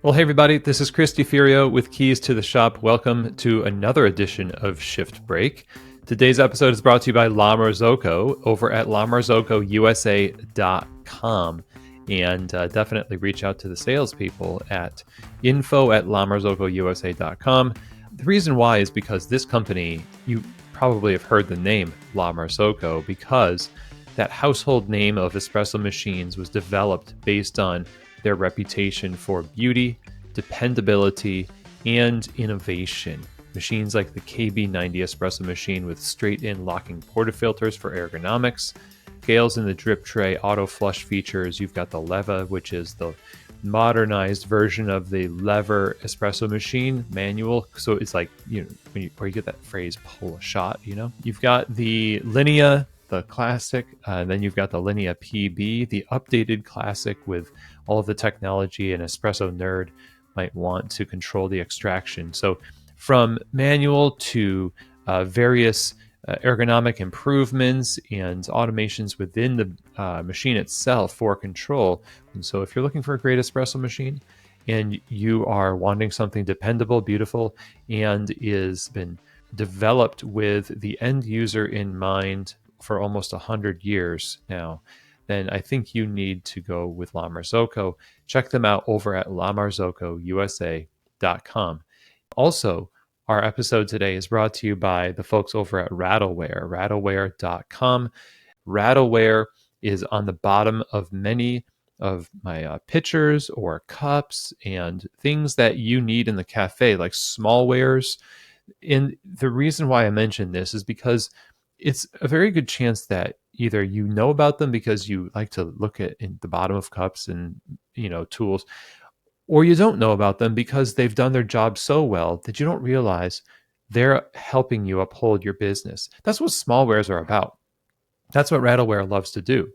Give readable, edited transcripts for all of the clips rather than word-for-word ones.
Well, hey everybody, this is Chris DeFirio with Keys to the Shop. Welcome to another edition of Shift Break. Today's episode is brought to you by La Marzocco over at lamarzocousa.com. And definitely reach out to the salespeople at info@lamarzocousa.com. The reason why is because this company, you probably have heard the name La Marzocco because that household name of espresso machines was developed based on their reputation for beauty, dependability, and innovation. Machines like the KB90 espresso machine with straight-in locking portafilters for ergonomics, scales in the drip tray, auto flush features. You've got the Leva, which is the modernized version of the lever espresso machine manual. So it's like, where you get that phrase, pull a shot, You've got the Linea, the classic, and then you've got the Linea PB, the updated classic with all of the technology an espresso nerd might want to control the extraction. So from manual to various ergonomic improvements and automations within the machine itself for control. And so if you're looking for a great espresso machine and you are wanting something dependable, beautiful, and is been developed with the end user in mind for almost 100 years now, then I think you need to go with La Marzocco. Check them out over at lamarzocousa.com. Also, our episode today is brought to you by the folks over at rattleware.com. Rattleware is on the bottom of many of my pitchers or cups and things that you need in the cafe, like smallwares. And the reason why I mention this is because it's a very good chance that either you know about them because you like to look at in the bottom of cups and tools, or you don't know about them because they've done their job so well that you don't realize they're helping you uphold your business. That's what smallwares are about. That's what Rattleware loves to do,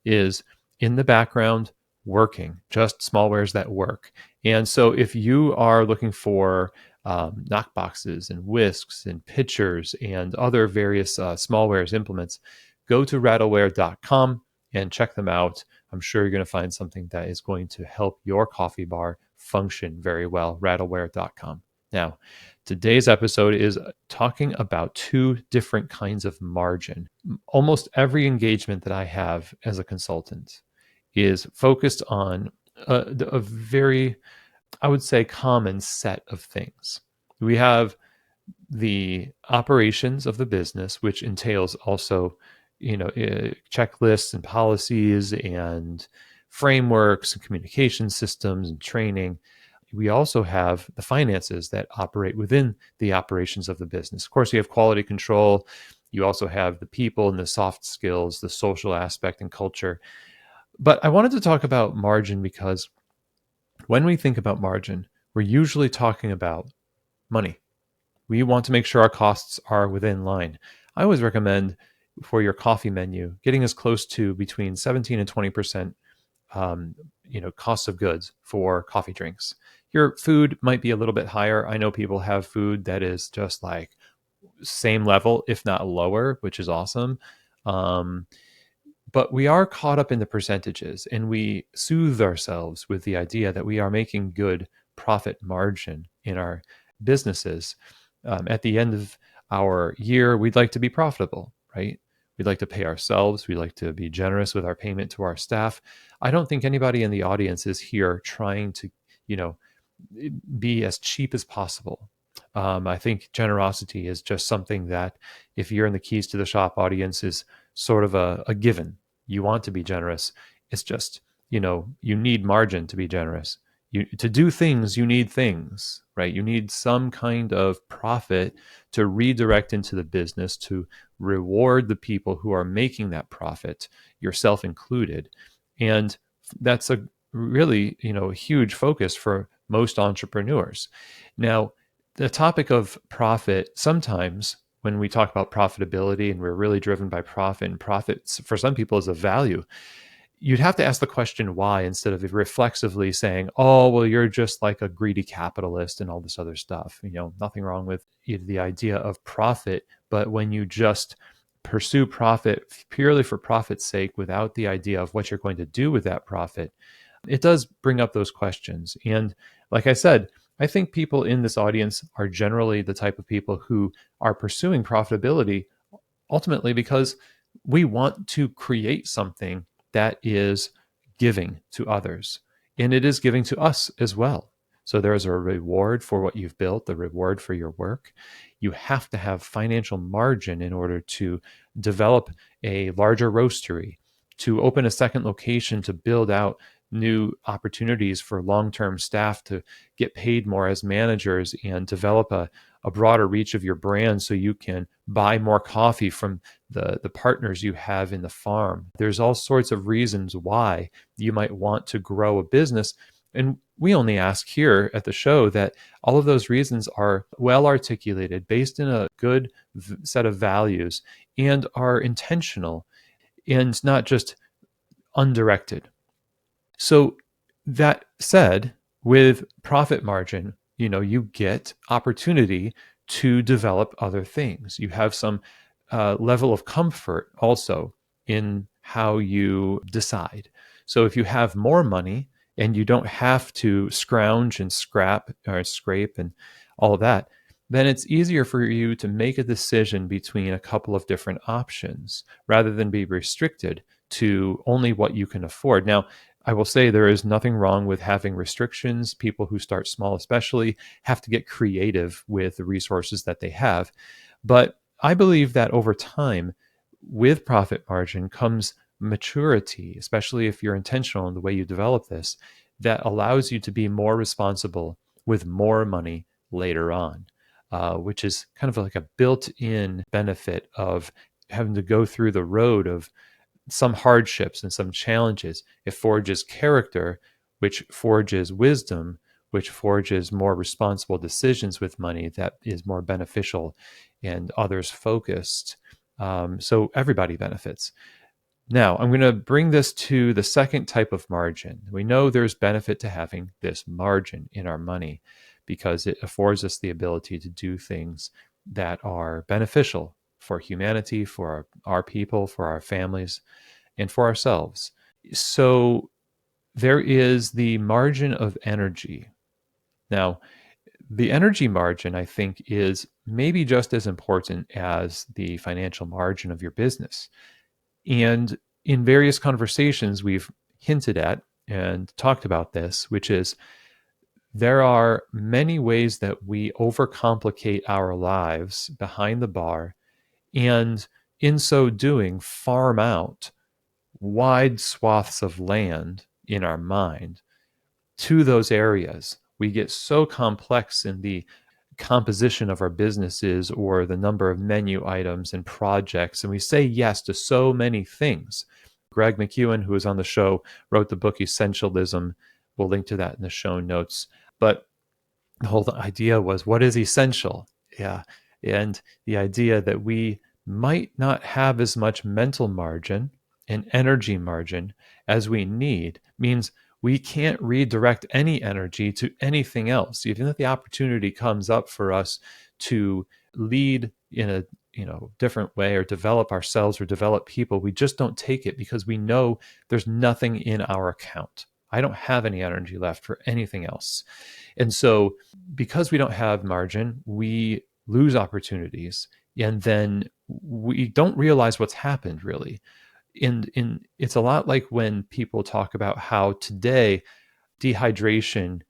is in the background working, just smallwares that work. And so if you are looking for knock boxes and whisks and pitchers and other various smallwares implements, go to rattleware.com and check them out. I'm sure you're going to find something that is going to help your coffee bar function very well. Rattleware.com. Now, today's episode is talking about two different kinds of margin. Almost every engagement that I have as a consultant is focused on a very, I would say, common set of things. We have the operations of the business, which entails also, checklists and policies and frameworks and communication systems and training. We also have the finances that operate within the operations of the business. Of course, you have quality control. You also have the people and the soft skills, the social aspect and culture. But I wanted to talk about margin because when we think about margin, we're usually talking about money. We want to make sure our costs are within line. I always recommend for your coffee menu getting as close to between 17 and 20% cost of goods for coffee drinks. Your food might be a little bit higher. I know people have food that is just like same level, if not lower, which is awesome. But we are caught up in the percentages and we soothe ourselves with the idea that we are making good profit margin in our businesses. At the end of our year, we'd like to be profitable, right? We'd like to pay ourselves. We'd like to be generous with our payment to our staff. I don't think anybody in the audience is here trying to, be as cheap as possible. I think generosity is just something that if you're in the Keys to the Shop audience is sort of a given. You want to be generous. It's just, you need margin to be generous. To do things, you need things, right? You need some kind of profit to redirect into the business to reward the people who are making that profit, yourself included. And that's a really, huge focus for most entrepreneurs. Now, the topic of profit, sometimes when we talk about profitability and we're really driven by profit, and profit for some people is a value, you'd have to ask the question why instead of reflexively saying, oh, well, you're just like a greedy capitalist and all this other stuff. Nothing wrong with the idea of profit, but when you just pursue profit purely for profit's sake without the idea of what you're going to do with that profit, it does bring up those questions. And like I said, I think people in this audience are generally the type of people who are pursuing profitability ultimately because we want to create something that is giving to others. And it is giving to us as well. So there is a reward for what you've built, the reward for your work. You have to have financial margin in order to develop a larger roastery, to open a second location, to build out new opportunities for long-term staff to get paid more as managers and develop a broader reach of your brand so you can buy more coffee from the partners you have in the farm. There's all sorts of reasons why you might want to grow a business. And we only ask here at the show that all of those reasons are well articulated, based in a good set of values, and are intentional and not just undirected. So that said, with profit margin, you get opportunity to develop other things. You have some level of comfort also in how you decide. So if you have more money and you don't have to scrounge and scrap or scrape and all of that, then it's easier for you to make a decision between a couple of different options rather than be restricted to only what you can afford. Now, I will say there is nothing wrong with having restrictions. People who start small, especially, have to get creative with the resources that they have. But I believe that over time, with profit margin comes maturity, especially if you're intentional in the way you develop this, that allows you to be more responsible with more money later on, which is kind of like a built in benefit of having to go through the road of some hardships and some challenges. It forges character, which forges wisdom, which forges more responsible decisions with money that is more beneficial and others focused. So everybody benefits. Now, I'm going to bring this to the second type of margin. We know there's benefit to having this margin in our money because it affords us the ability to do things that are beneficial for humanity, for our people, for our families, and for ourselves. So there is the margin of energy. Now, the energy margin, I think, is maybe just as important as the financial margin of your business. And in various conversations, we've hinted at and talked about this, which is there are many ways that we overcomplicate our lives behind the bar, and in so doing, farm out wide swaths of land in our mind to those areas. We get so complex in the composition of our businesses or the number of menu items and projects, and we say yes to so many things. Greg McKeown, who was on the show, wrote the book Essentialism. We'll link to that in the show notes. But the whole idea was, what is essential? Yeah. And the idea that we might not have as much mental margin and energy margin as we need means we can't redirect any energy to anything else. Even if the opportunity comes up for us to lead in a different way or develop ourselves or develop people, we just don't take it because we know there's nothing in our account. I don't have any energy left for anything else. And so because we don't have margin, we lose opportunities, and then we don't realize what's happened really. And it's a lot like when people talk about how today dehydration,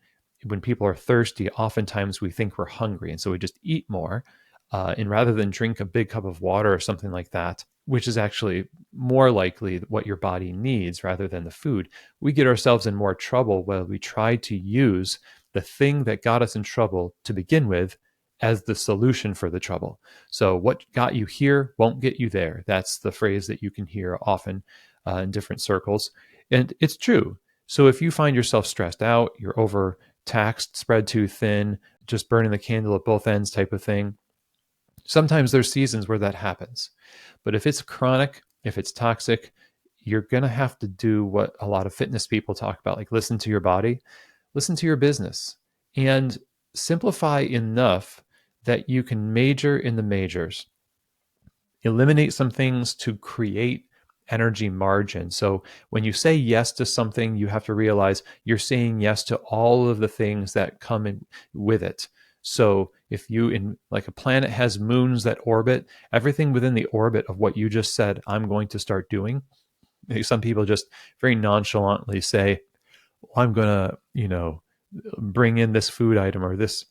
when people are thirsty, oftentimes we think we're hungry, and so we just eat more, and rather than drink a big cup of water or something like that, which is actually more likely what your body needs rather than the food, we get ourselves in more trouble while we try to use the thing that got us in trouble to begin with as the solution for the trouble. So what got you here won't get you there. That's the phrase that you can hear often in different circles. And it's true. So if you find yourself stressed out, you're overtaxed, spread too thin, just burning the candle at both ends type of thing, sometimes there's seasons where that happens. But if it's chronic, if it's toxic, you're going to have to do what a lot of fitness people talk about, like listen to your body, listen to your business, and simplify enough that you can major in the majors. Eliminate some things to create energy margin. So when you say yes to something, you have to realize you're saying yes to all of the things that come in with it. So if you in like a planet has moons that orbit, everything within the orbit of what you just said, I'm going to start doing. Some people just very nonchalantly say, well, I'm going to, bring in this food item or this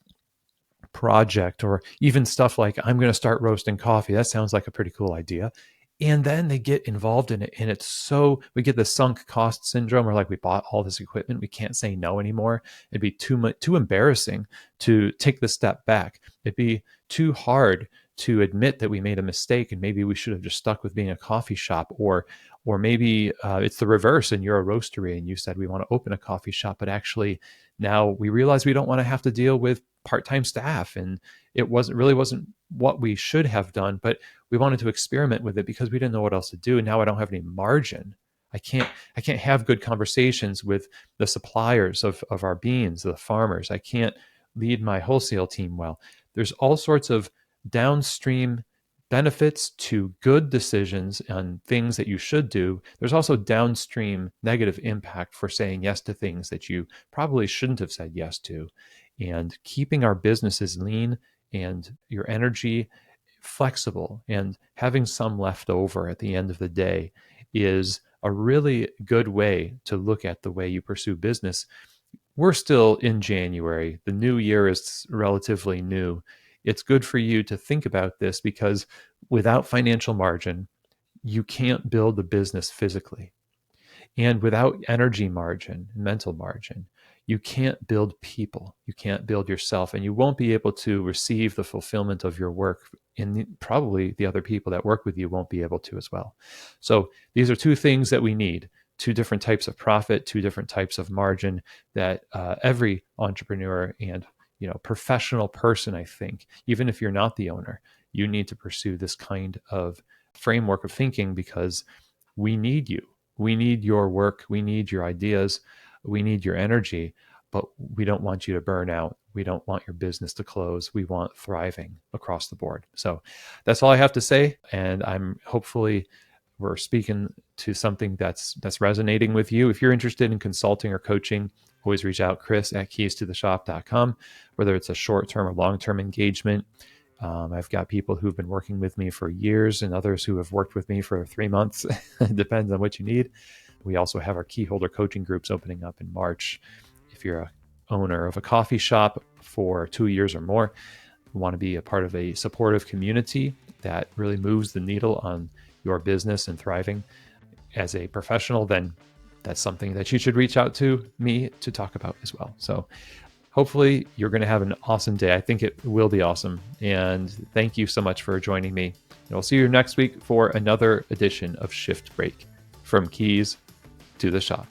project, or even stuff like I'm going to start roasting coffee. That sounds like a pretty cool idea. And then they get involved in it. And it's so, we get the sunk cost syndrome, where like we bought all this equipment, we can't say no anymore. It'd be too embarrassing to take the step back. It'd be too hard to admit that we made a mistake and maybe we should have just stuck with being a coffee shop, or maybe it's the reverse and you're a roastery and you said we want to open a coffee shop, but actually now we realize we don't want to have to deal with part-time staff, and it wasn't what we should have done, but we wanted to experiment with it because we didn't know what else to do. And now I don't have any margin. I can't have good conversations with the suppliers of our beans, the farmers. I can't lead my wholesale team well. There's all sorts of downstream benefits to good decisions and things that you should do. There's also downstream negative impact for saying yes to things that you probably shouldn't have said yes to. And keeping our businesses lean and your energy flexible and having some left over at the end of the day is a really good way to look at the way you pursue business. We're still in January. The new year is relatively new. It's good for you to think about this because without financial margin, you can't build the business physically. And without energy margin, mental margin, you can't build people. You can't build yourself, and you won't be able to receive the fulfillment of your work. And probably the other people that work with you won't be able to as well. So these are two things that we need: two different types of profit, two different types of margin that every entrepreneur and professional person, I think, even if you're not the owner, you need to pursue this kind of framework of thinking because we need you. We need your work. We need your ideas. We need your energy, but we don't want you to burn out. We don't want your business to close. We want thriving across the board. So that's all I have to say. And I'm hopefully we're speaking to something that's resonating with you. If you're interested in consulting or coaching, always reach out, chris@keystotheshop.com, whether it's a short-term or long-term engagement. I've got people who've been working with me for years and others who have worked with me for 3 months. It depends on what you need. We also have our key holder coaching groups opening up in March. If you're a owner of a coffee shop for 2 years or more, want to be a part of a supportive community that really moves the needle on your business and thriving as a professional, then that's something that you should reach out to me to talk about as well. So hopefully you're going to have an awesome day. I think it will be awesome. And thank you so much for joining me. And we'll see you next week for another edition of Shift Break, from keys to the shop.